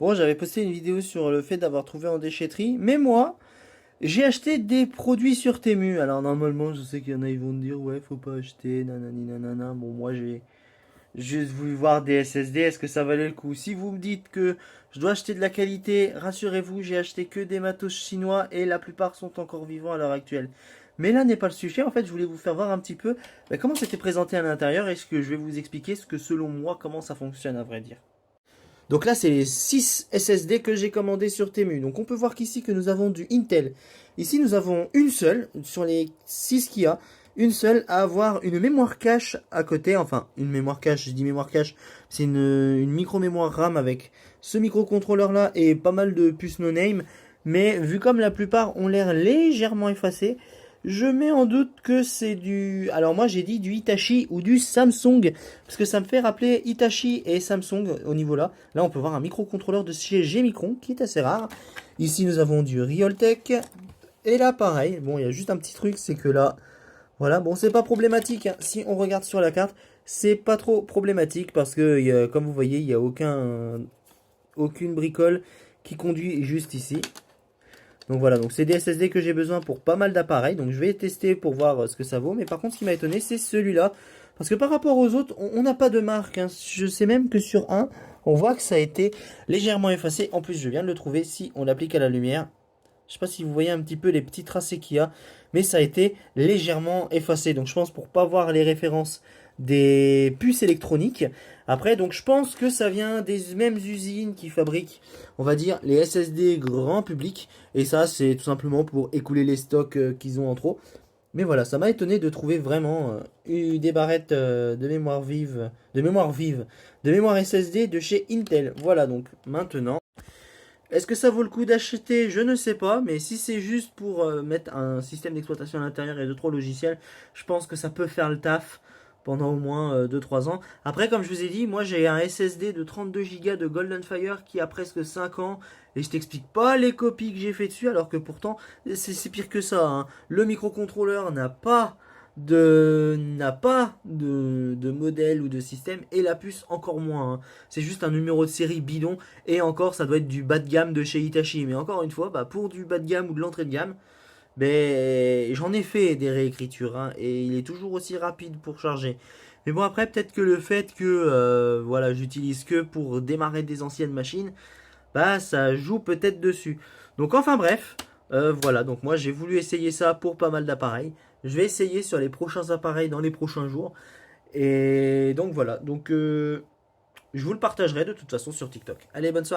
Bon, j'avais posté une vidéo sur le fait d'avoir trouvé en déchetterie, mais moi, j'ai acheté des produits sur Temu. Alors normalement, je sais qu'il y en a, ils vont me dire, ouais, faut pas acheter, nanani nanana. Bon, moi, j'ai juste voulu voir des SSD, est-ce que ça valait le coup? Si vous me dites que je dois acheter de la qualité, rassurez-vous, j'ai acheté que des matos chinois et la plupart sont encore vivants à l'heure actuelle. Mais là n'est pas le sujet, en fait, je voulais vous faire voir un petit peu comment c'était présenté à l'intérieur et ce que je vais vous expliquer ce que selon moi, comment ça fonctionne à vrai dire. Donc là, c'est les 6 SSD que j'ai commandés sur Temu. Donc on peut voir qu'ici que nous avons du Intel. Ici, nous avons une seule, sur les 6 qu'il y a, une seule à avoir une mémoire cache à côté. Enfin, une mémoire cache, je dis mémoire cache, c'est une micro-mémoire RAM avec ce microcontrôleur là et pas mal de puces no-name. Mais vu comme la plupart ont l'air légèrement effacés, je mets en doute que c'est du... Alors moi j'ai dit du Hitachi ou du Samsung, parce que ça me fait rappeler Hitachi et Samsung au niveau là. Là on peut voir un microcontrôleur de chez G-Micron, qui est assez rare. Ici nous avons du Realtek, et là pareil, bon il y a juste un petit truc, c'est que là, voilà, bon c'est pas problématique, hein. Si on regarde sur la carte, c'est pas trop problématique, parce que comme vous voyez, il n'y a aucune bricole qui conduit juste ici. Donc voilà, donc c'est des SSD que j'ai besoin pour pas mal d'appareils. Donc je vais tester pour voir ce que ça vaut. Mais par contre, ce qui m'a étonné, c'est celui-là. Parce que par rapport aux autres, on n'a pas de marque, hein. Je sais même que sur un, on voit que ça a été légèrement effacé. En plus, je viens de le trouver si on l'applique à la lumière. Je sais pas si vous voyez un petit peu les petits tracés qu'il y a, mais ça a été légèrement effacé. Donc je pense pour pas voir les références des puces électroniques. Après, donc je pense que ça vient des mêmes usines qui fabriquent, on va dire, les SSD grand public. Et ça, c'est tout simplement pour écouler les stocks qu'ils ont en trop. Mais voilà, ça m'a étonné de trouver vraiment des barrettes de mémoire SSD de chez Intel. Voilà, donc maintenant. Est-ce que ça vaut le coup d'acheter? Je ne sais pas, mais si c'est juste pour mettre un système d'exploitation à l'intérieur et 2-3 logiciels, je pense que ça peut faire le taf pendant au moins 2-3 ans. Après, comme je vous ai dit, moi j'ai un SSD de 32 Go de Golden Fire qui a presque 5 ans, et je t'explique pas les copies que j'ai fait dessus, alors que pourtant c'est pire que ça, hein. Le microcontrôleur n'a pas de modèle ou de système, et la puce encore moins, hein. C'est juste un numéro de série bidon. Et encore, ça doit être du bas de gamme de chez Hitachi. Mais encore une fois, bah, pour du bas de gamme ou de l'entrée de gamme, ben, j'en ai fait des réécritures, hein, et il est toujours aussi rapide pour charger. Mais bon, après, peut-être que le fait que voilà, j'utilise que pour démarrer des anciennes machines, bah, ça joue peut-être dessus. Donc, enfin bref, voilà. Donc, moi, j'ai voulu essayer ça pour pas mal d'appareils. Je vais essayer sur les prochains appareils dans les prochains jours. Et donc, voilà. Donc, je vous le partagerai de toute façon sur TikTok. Allez, bonne soirée.